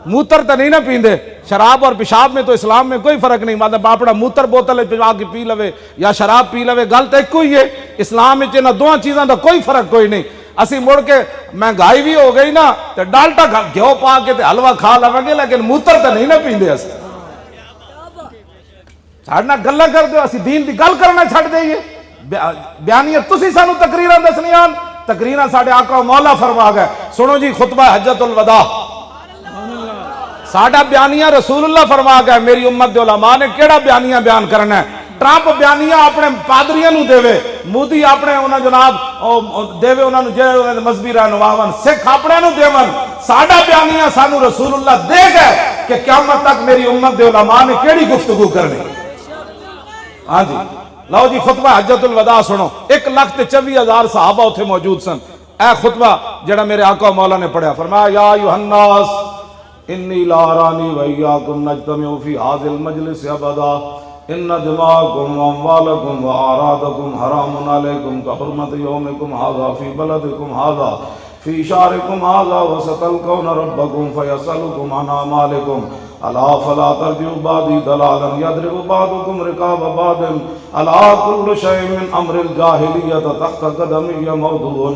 موتر تے نہیں نہ پیندے. شراب اور پیشاب میں تو اسلام میں کوئی فرق نہیں, مطلب اپنا موتر بوتل پا کے پی لوے یا شراب پی لوے, گل تے ایک ہی ہے. اسلام میں انہاں دونوں چیزاں دا کوئی فرق کوئی نہیں. اسی مڑ کے مہنگائی بھی ہو گئی نا تے ڈالٹا گھیو پا کے تے حلوہ کھا لواں گے, لیکن موتر تے نہیں نہ پیندے. اسی ساڈے نال گلاں کر دیو, اسی دین دی گل کرنا چھڈ دئیے. بیانیت تسی سانو تقریراں دسنیاں, تقریراں ساڈے آقا و مولا فرما گئے. سنو جی خطبہ حجۃ الوداع, ساڈا بیانیہ رسول اللہ فرما گئے. میری امت دے علماء نے کیڑا بیانیہ بیان کرنا ہے؟ ٹرمپ بیانیہ اپنے پادریاں نو دے, مودی اپنے انہاں جناب دے انہاں نو جے انہاں دے مذہبی رہنماواں, سکھ اپنے نو دیون. ساڈا بیانیہ سانو رسول اللہ دے گئے کہ قیامت تک میری امت دے علماء نے کیڑی گفتگو کرنی. ہاں جی لو جی خطبہ حجۃ الوداع سنو. 1,24,000 صحابہ اتھے موجود سن. اے خطبہ جڑا میرے آقا مولا نے پڑھیا, فرمایا یا ایھا الناس انی لا ارانی وایاکم نجتمع فی ھذا المجلس ابدا ان دماءکم واموالکم واعراضکم حرام علیکم کحرمت یومکم ھذا فی بلدکم ھذا فی شہرکم ھذا وستلقون ربکم فیسألکم عن اعمالکم الا فلا ترجعوا بعدی ضلالا یضرب بعضکم رقاب بعض الا کل شیء من امر الجاہلیۃ تحت قدمی موضوع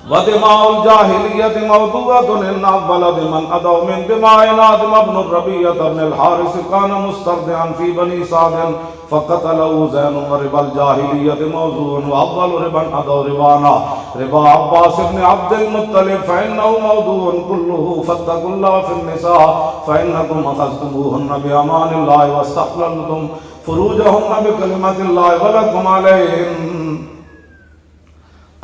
ودماء الجاہلیۃ موضوعۃ ان اول من ادوا من دماء آدم بن الربیعۃ بن الحارث کان مسترضعا فی بنی سعد فقتلہ زین وربا الجاہلیۃ موضوع واول ربا ادوا ربانا ربا عباس بن عبد المطلب فانه موضوع كله فاتقوا الله في النساء فانکم اخذتموهن بامان اللہ واستحللتم فروجهن بکلمۃ اللہ ولکم علیہن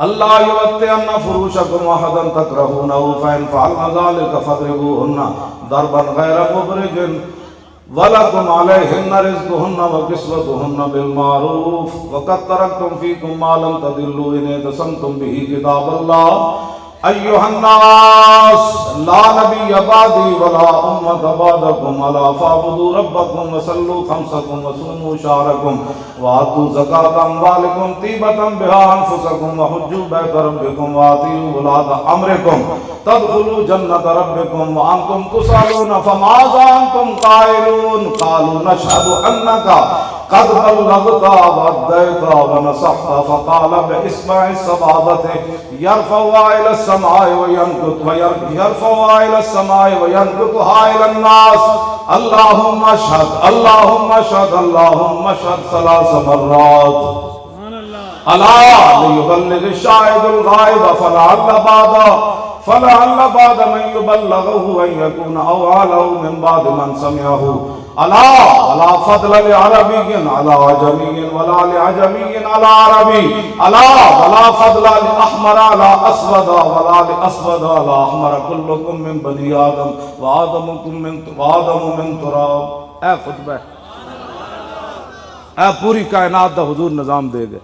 اللہ یوطئن فروشکم احدا تکرہونہ فإن فعلن ذلک فاضربوہن ضربا غیر مبرج وَلَكُمْ عَلَيْهِنَّ رِزْقُهُنَّ وَكِسْوَتُهُنَّ بِالْمَعْرُوفِ وَقَدْ تَرَكْتُمْ فِيكُمْ مَا لَمْ تَضِلُّوا إِنْ اعْتَصَمْتُمْ بِهِ كِتَابَ اللَّهِ أَيُّهَا النَّاسُ لَا نَبِيَّ بَعْدِي وَلَا أُمَّةَ بَعْدَكُمْ أَلَا فَاعْبُدُوا رَبَّكُمْ وَصَلُّوا خَمْسَكُمْ وَصُومُوا شَهْرَكُمْ وَآتُوا زَكَاةَ أَمْوَالِكُمْ طِيبَةً بِهَا أَنفُسَكُمْ وَحُجُّوا بَيْتَ رَبِّكُمْ وَأَطِيعُوا وُلَاةَ أَمْرِكُمْ تدخلوا جنة ربكم وأنتم تسألون فماذا أنتم قائلون قالوا نشهد أنك قد بلغت وأديت ونصحت فقال بإسمع السبابة يرفعها إلى السماء وينكتها إلى الناس اللهم اشهد اللهم اشهد اللهم اشهد 3 مرات ألا ليبلغ الشاهد الغائب فلعل بعد من يبلغه أن يكون أوعله من بعد من سمعه ألا فضل لعربي على عجمي ولا لعجمي على عربي ولا فضل لأحمر على أسود ولا لأسود على أحمر كلكم من بني آدم وآدم من تراب. اے خطبہ اے پوری کائنات دا حضور نظام دے گئے.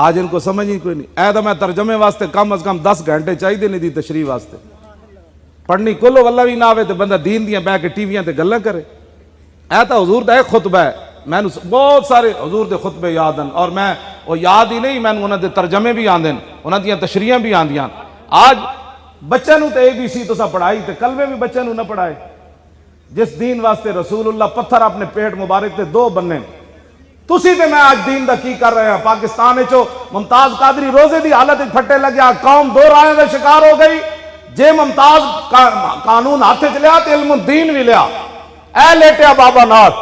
آج ان کو سمجھ ہی کوئی نہیں. اے تو میں ترجمے واسطے کم از کم 10 گھنٹے چاہیے نہیں دی تشریح واسطے. پڑھنی کلو واللہ بھی نہ آوے تو بندہ دین دیاں بہ کے ٹی ویاں تے گلاں کرے. اے تو حضور دا ایک خطبہ ہے. میں بہت سارے حضور دے خطبے یاد ہیں اور میں وہ یاد ہی نہیں، میں انہاں دے ترجمے بھی آندے ہیں، انہاں دیاں تشریحاں بھی آندیاں. آج بچے نو تے ABC تساں پڑھائی تے کلمے بھی بچے نو نہ پڑھائے. جس دین واسطے رسول اللہ پتھر اپنے پیٹ مبارک تے 2 بننے تسی تے میں آج دین دا کی کر رہے ہیں. پاکستان چو ممتاز قادری روزے دی حالت پھٹے لگیا، قوم 2 رائے دا شکار ہو گئی. جے ممتاز قانون ہاتھ چ لیا تے علم الدین بھی لیا. اے لیٹیا بابا ناتھ،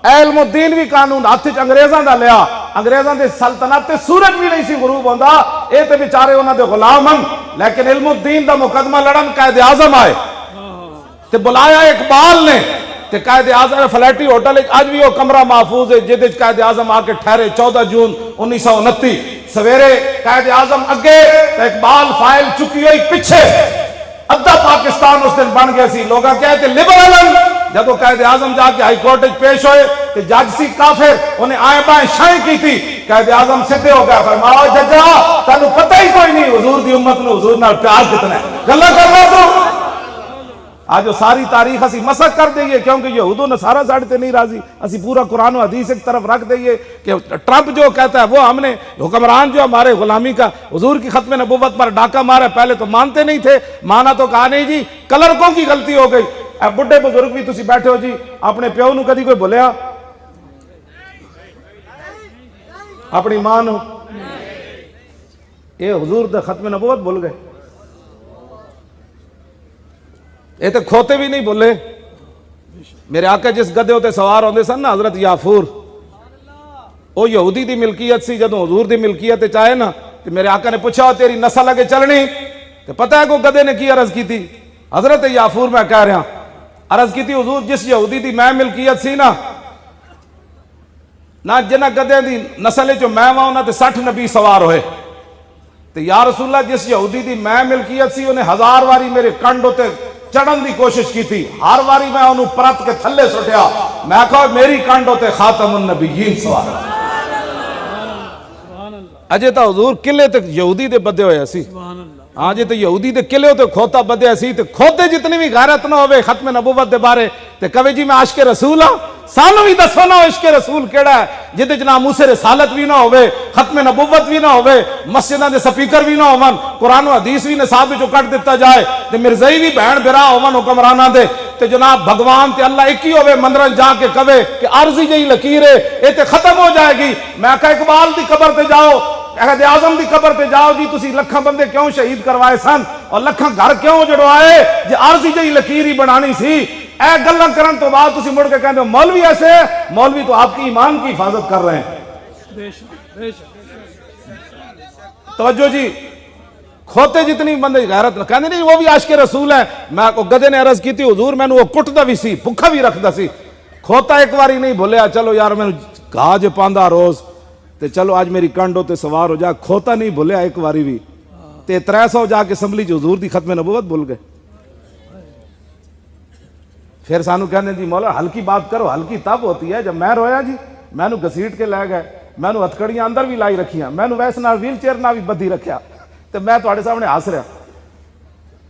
اے علم الدین بھی قانون ہاتھ چ انگریزاں دا لیا. انگریزاں دے سلطنت تے سورج بھی نہیں سی غروب ہوندا. اے تے بیچارے انہاں دے غلام ہن، لیکن علم الدین دا مقدمہ لڑن قائد اعظم آئے تے بلایا اقبال نے تے قائد اعظم فلیٹی ہوٹل اج بھی وہ کمرہ محفوظ ہے جہدے قائد اعظم آ کے ٹھہرے 14 جون 1929 سویرے. قائد اعظم اگے تے اقبال فائل چکی ہوئی پیچھے. ادھا پاکستان اس دن بن گیا سی. لوگاں کہتے لبرل. جب وہ قائد اعظم جا کے ہائی کورٹ پیش ہوئے تو جج سی کافر انہیں آئیں بائیں شائیں کی تھی. قائد اعظم سدھے ہو گیا، فرمایا ججا تانوں پتہ ہی کوئی نہیں حضور دی امت نو حضور نال پیار کتنا ہے. گلاں کر رہا تو آج وہ ساری تاریخ اسی مسخ کر دئیے کیونکہ یہود و نصارہ ساڑھے تے نہیں راضی. اسی پورا قرآن و حدیث ایک طرف رکھ دئیے کہ ٹرمپ جو کہتا ہے وہ ہم نے حکمران جو ہمارے غلامی کا حضور کی ختم نبوت پر ڈاکہ مارا. پہلے تو مانتے نہیں تھے، مانا تو کہا نہیں جی کلرکوں کی غلطی ہو گئی. اے بڑھے بزرگ بھی تسی بیٹھے ہو جی، اپنے پیو نو کدی کوئی بولیا؟ اپنی ماں نو؟ اے حضور دا ختم نبوت بھول گئے. یہ تو کھوتے بھی نہیں بولے. میرے آقا جس گدے ہوتے سوار ہوندے سن نا حضرت یافور، وہ یہودی دی ملکیت سی. جدوں حضور دی ملکیت چاہے نا تو میرے آقا نے پوچھا تیری نسل اگے چلنی؟ تو پتہ ہے کو گدے نے کی عرض کی تھی؟ حضرت یافور میں کہہ رہا عرض کی تھی حضور جس یہودی دی میں ملکیت سی نا جنہ گدے دی نسل جو میں وہاں انہاں تے 60 نبی سوار ہوئے. تو یا رسول اللہ جس یہودی دی میں ملکیت سی انہیں 1000 واری میرے کنڈ ہوتے چڑھن دی کوشش کی تھی. ہر واری میں انہوں پرت کے تھلے سٹیا. میں کہا میری کانڈ ہوتے خاتم النبیین سوار. اجے تا حضور قلعے تک یہودی دے بدے ہوئے سی. ہاں جی تو یہودی دے قلعے ہوتے کھوتا بدے سی. تو کھوتے جتنی بھی غیرت نہ ہوئے ختم نبوت دے بارے تے کہے جی میں عاشق رسول ہاں. سانو بھی دسو نا عشق رسول کیڑا ہے جدے جنا موسیٰ رسالت بھی نہ ہوئے، ختم نبوت بھی نہ ہوئے، مسجداں دے سپیکر بھی نہ ہوون، قرآن و حدیث بھی نصاب وچوں کٹ دیتا جائے تے مرزائی بھی بہن بھرا ہوون حکمراناں دے تے جناب بھگوان تے اللہ ایک ہی ہوئے مندرن جا کے کہے کہ عارضی جہی لکیر ہے اے تے ختم ہو جائے گی. میں کہا اقبال دی قبر تے جاؤ، قائد اعظم دی قبر تے جاؤ جی تسی لکھاں بندے کیوں شہید کروائے سن اور لکھاں گھر کیوں جڑوائے جے عارضی جہی لکیر ہی بنانی سی. اے گلاں کرن تو بعد تسی مڑ کے کہندے ہو مولوی ایسے ہے. مولوی تو آپ کی ایمان کی حفاظت کر رہے ہیں. توجہ جی، کھوتے جتنی بندے غیرت نہ کہندے نہیں وہ بھی عاشق رسول ہیں. میں کو گدے نے عرض کی تھی حضور میں نے وہ کٹدا بھی سی، بھکھا بھی رکھدا سی. کھوتا ایک باری نہیں بھولیا چلو یار میں گھا جو پاندا روز تے چلو آج میری کنڈ تے سوار ہو جا، کھوتا نہیں بھولیا ایک باری بھی تے 300 جا کے اسمبلی جو حضور دی ختم نبوت بھول گئے۔ پھر سانو کہنے جی مولا ہلکی بات کرو، ہلکی تب ہوتی ہے جب میں رویا جی میں نو گھسیٹ کے لے گئے، میں نو ہتھکڑیاں اندر بھی لائی رکھیاں، میں نو ویسے نال ویل چیئر نہ بھی بدھی رکھیا تے میں تواڈے سامنے ہس رہا۔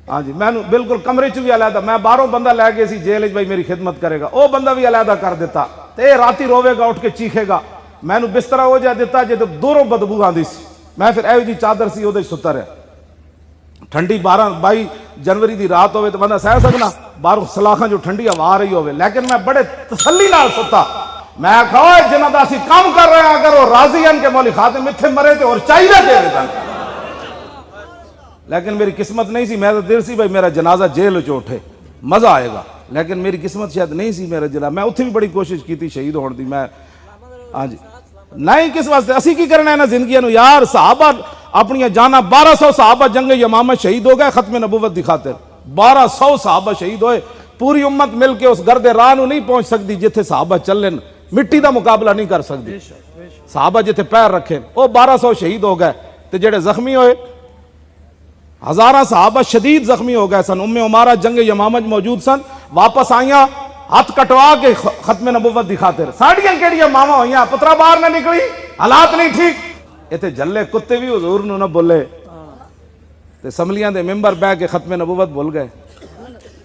ہاں جی میں نو بالکل کمرے چ بھی علیحدہ، میں باہروں بندہ لے گئے سی جیل بھائی میری خدمت کرے گا، او بندہ بھی علیحدہ کر دیتا تے راتی روے گا اٹھ کے چیخے گا، میں نو بستر ہو جا دیتا جے دوروں بدبو آندی سی، میں پھر ایو جی چادر سی اودے ستا رہا۔ ٹھنڈی 22 جنوری دی رات ہوئے تو بندہ سہ سکنا باہروں سلاخاں جو ٹھنڈی ہوا آ رہی ہوئے، لیکن میں بڑے تسلی نال ستا، میں کہا جنہاں دا اسی کام کر رہے ہیں اگر وہ راضی ہیں کہ مولی خاتم اتھے مرے تے اور چاہیے دے رہے ہیں، لیکن میری قسمت نہیں سی، میرا دل سی بھائی میرا جنازہ جیل چ اٹھے مزہ آئے گا، لیکن میری قسمت شاید نہیں سی میرا جنازہ، میں اتھے بھی بڑی کوشش کی تھی شہید ہونے دی، میں ہاں جی نہیں کس واسطے اسی کی کرنا ہے نا زندگیاں نو یار، صحابہ اپنی جانا 1200 صحابہ جنگ یمامہ شہید ہو گئے ختم نبوت دی خاطر، 1200 صحابہ شہید ہوئے، پوری امت مل کے اس گرد راہ نو نہیں پہنچ سکتی جتھے صحابہ چلن، مٹی دا مقابلہ نہیں کر سکتی، صحابہ جتھے پیر رکھے وہ 1200 شہید ہو گئے، تے جڑے زخمی ہوئے ہزارہ صحابہ شدید زخمی ہو گئے سن، ام عمارہ جنگ یمامہ موجود سن، واپس آئیاں ہاتھ کٹوا کے ختم نبوت دی خاطر، ساڑیاں کیڑیاں ماما ہوئیاں پترا باہر نہ نکلی، حالات نہیں ٹھیک، ایتھے جلے کتے بھی حضور نو نہ بولے تے اسمبلیاں دے ممبر بہ کے ختم نبوت بھول گئے،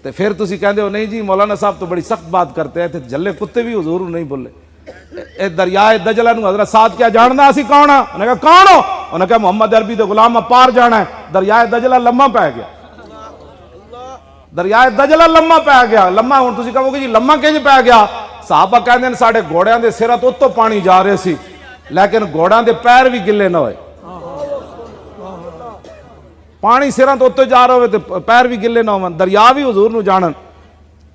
تے پھر تسی کہندے ہو نہیں جی مولانا صاحب تو بڑی سخت بات کرتے ہیں، تے جلے کتے بھی حضور نو نہیں بولے۔ اے دریائے دجلہ نو حضرت سعد کیا جاننا اسی کون ہاں؟ انہوں نے کہا کون ہو؟ انہوں نے کہا محمد عربی دے غلام پار جانا ہے، دریائے دجلہ لمحہ پہ گیا، دریائے دجلہ لمحہ پہ گیا، لمحہ ہوں تسی کہو گے جی لمحہ کیوں پہ گیا؟ صحابہ کہندے ہیں ساڑھے گھوڑیاں دے سرات اتو پانی جا رہے سی، لیکن گھوڑیاں دے پیر بھی گلے نہ ہوئے، پانی سرات اتو جا رہے ہوئے تے پیر بھی گلے نہ ہوئے، دریا بھی حضور نو جانن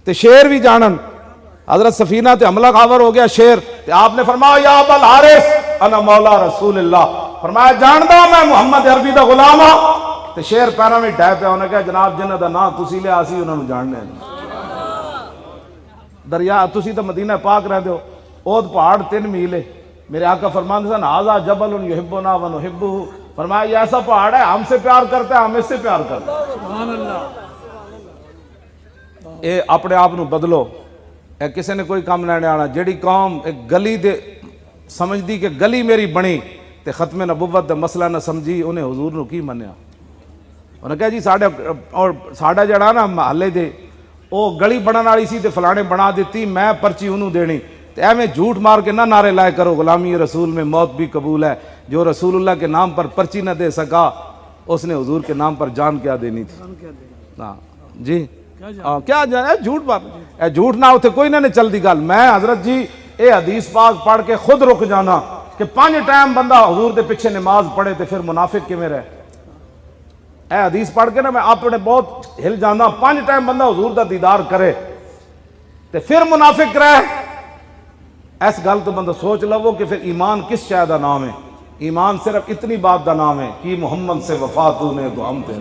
تے شیر بھی جانن، حضرت سفینہ تے حملہ خاور ہو گیا شیر، تے آپ نے فرمایا یا ابا الحارث انا مولا رسول اللہ، فرمایا جاندا میں محمد عربی دا غلام ہاں، تے شیر پیروں میں ڈہ پیا، انہوں نے کہا جناب جنہ دا نام تسی لیا اسی انہوں نے جاننے ہیں، دریا تسی تو مدینہ پاک رہتے ہو، اود پہاڑ 3 میل ہے، میرے آقا فرماندے سن ھذا جبل یحبنا ونحبہ، فرمایا یہ ایسا پہاڑ ہے ہم سے پیار کرتے ہیں ہم اس سے پیار کرتے ہیں، سبحان اللہ، اے اپنے آپ نو بدلو، اے کسی نے کوئی کام نہیں آنا، جیڑی قوم ایک گلی دے سمجھ دی کہ گلی میری بنی تے ختم نبوت دے مسئلہ نہ سمجھی، انہیں حضور نو کی منیا، انہوں نے کہا جی ساڑھا جڑا نا محلے دے او گلی بنان والی سی تے فلانے بنا دیتی، میں پرچی انہوں دینی، تے ایویں جھوٹ مار کے نہ نعرے لائے کرو غلامی رسول میں موت بھی قبول ہے، جو رسول اللہ کے نام پر پرچی نہ دے سکا اس نے حضور کے نام پر جان کیا دینی تھی، ہاں جی کیا جانا جھوٹ بات، اے جھوٹ نہ ہوتے کوئی نہ چل دی گل، میں حضرت جی اے حدیث پاک پڑھ کے خود رک جانا کہ 5 ٹائم بندہ حضور دے پیچھے نماز پڑھے تے پھر منافق کیویں رہے، اے حدیث پڑھ کے نا میں اپنے بہت ہل جانا، 5 ٹائم بندہ حضور دا دیدار کرے تے پھر منافق رہے، ایس گل تو بندہ سوچ لو کہ پھر ایمان کس شے دا نام ہے، ایمان صرف اتنی بات دا نام ہے کہ محمد سے وفا تو نے تو ہم تے،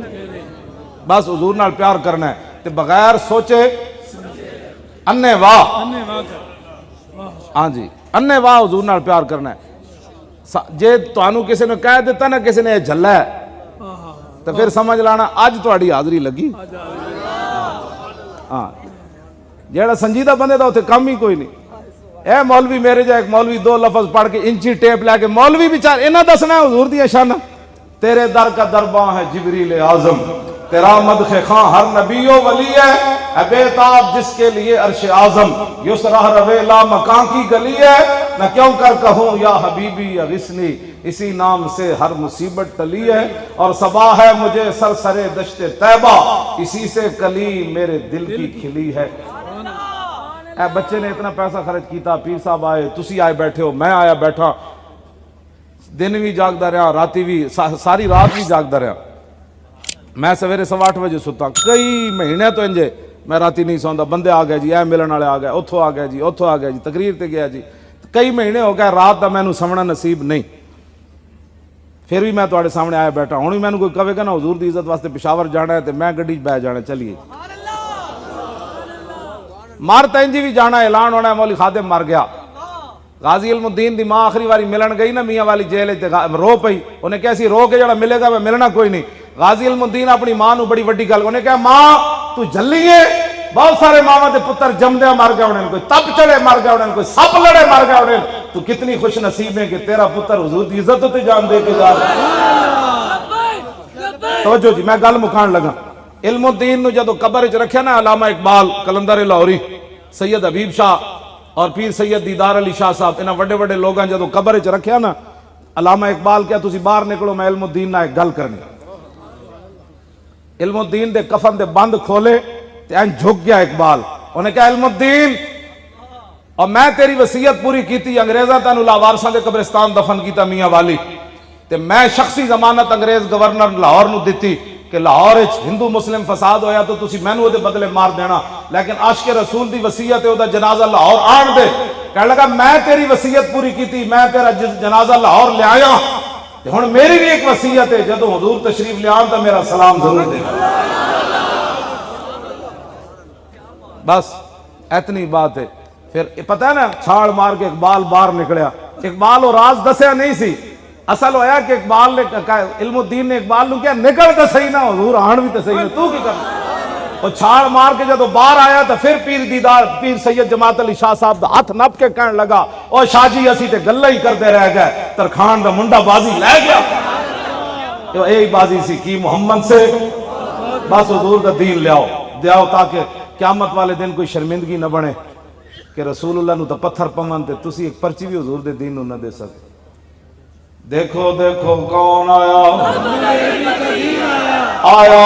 بس حضور نال پیار کرنا ہے تے بغیر سوچے انے واہ، ہاں جی انے واہ حضور نال پیار کرنا ہے، جے تانوں کسی نے کہہ دیتا نا کسی نے جھلا ہے تو پھر سمجھ لانا اج تہاڈی حاضری لگی، ہاں جیڑا سنجیدہ بندے دا اتنے کم ہی کوئی نہیں، اے مولوی میرے جا ایک مولوی 2 لفظ پڑھ کے انچی ٹیپ لے کے مولوی بیچارے انہاں دسنا ہے حضور دی شان، تیرے در کا درباں ہے جبریل اعظم، تیرا مدح خاں ہر نبی و ولی ہے، اے بیتاب جس کے لیے عرش اعظم، یسرہ روے لا مکان کی گلی ہے، نہ کیوں کر کہوں یا حبیبی یا غسنی، اسی نام سے ہر مصیبت ٹلی ہے، اور صبا ہے مجھے سرسرے دشت طیبہ، اسی سے کلی میرے دل کی کھلی ہے، اے بچے نے اتنا پیسہ خرچ کیتا، پیر صاحب آئے، تسی آئے بیٹھے ہو، میں آیا بیٹھا، دن بھی جاگدا رہا راتی بھی ساری رات بھی جاگدا رہا، میں سویرے 8:15 بجے ستا، کئی مہینے تو انجے میں راتی نہیں سوندا، بندے آ گئے جی اے ملن والے آ گئے، اتھوں آ گئے جی اتھوں آ گئے جی تقریر تے گیا جی، کئی مہینے ہو گئے رات دا مینوں سمنا نصیب نہیں، پھر بھی میں تواڈے سامنے آیا بیٹھا، ہن بھی مینوں کوئی کہے گا نا حضور دی عزت واسطے پشاور جانا ہے تے میں گڈی 'چ بہ جانا چلیے، مارتا انجی بھی جانا اعلان ہونا ہے مولی خادم مر گیا. غازی علم الدین دی ماں آخری واری ملن گئی نا میاں والی جیل رو پئی. انہیں کہا سی رو کے جڑا ملے گا میں ملنا کوئی نہیں. غازی علم الدین اپنی ماں نو بڑی وڈی گل انہیں کہا ماں تو جلی ہے. بہت سارے ماما دے پتر جمدے مر گئے انہیں, کوئی تپ چڑے مر گئے انہیں, کوئی سپ لڑے مر گئے انہیں. تو کتنی خوش نصیب ہے کہ تیرا پتر حضور دی عزت ہوتے جان دے کے جا رہا. توجہ جی میں گل مکان لگا. علم الدین نو جدو قبر وچ رکھیا نا علامہ اقبال کلندر لاہوری سید حبیب شاہ اور پیر سید دیدار علی شاہ صاحب انہاں وڈے وڈے لوگاں جدو قبر وچ رکھیا نا علامہ اقبال کیا تسی باہر نکلو میں علم الدین نال ایک گل کرنی. علم الدین دے کفن دے بند کھولے تے این جھک گیا اقبال. انہیں کہا علم الدین اور میں تیری وصیت پوری کیتی انگریزاں تینوں لاوارساں دے قبرستان دفن کیتا میاں والی تے میں شخصی ضمانت انگریز گورنر لاہور نو دتی کہ لاہور ہندو مسلم فساد ہویا تو تسی مینوں او دے بدلے مار دینا, لیکن عاشق رسول دی وصیت ہے او دا جنازہ لاہور آن دے. کہنے لگا میں تیری وصیت پوری کیتی, میں تیرا جنازہ لاہور لے آیا تے ہن میری بھی ایک وصیت ہے جدوں حضور تشریف لے آن تے میرا سلام ضرور دے. بس اتنی بات ہے. پھر پتہ ہے نا چھاڑ مار کے اقبال باہر نکلیا. اقبال اور راز دسیا نہیں سی. اصل ہویا کہ اقبال نے علم الدین نے اقبال نو کیا نکل تے صحیح نہ حضور آن بھی تے صحیح نہ تو کی کرنا. اور چھاڑ مار کے جدو باہر آیا تو پھر پیر سید جماعت علی شاہ صاحب دا ہاتھ نپ کے کہنے لگا او شاہ جی اسی تے گلاں ہی کرتے رہ گئے, ترخان دا منڈا بازی لے گیا. تو یہی بازی سی کی محمد سے بس حضور دا دین لیاؤ دیاؤ تاکہ قیامت والے دن کوئی شرمندگی نہ بنے کہ رسول اللہ نو تو پتھر پون تے تسی ایک پرچی بھی حضور دے دین نو نہ دے سکتے. دیکھو دیکھو کون آیا, آیا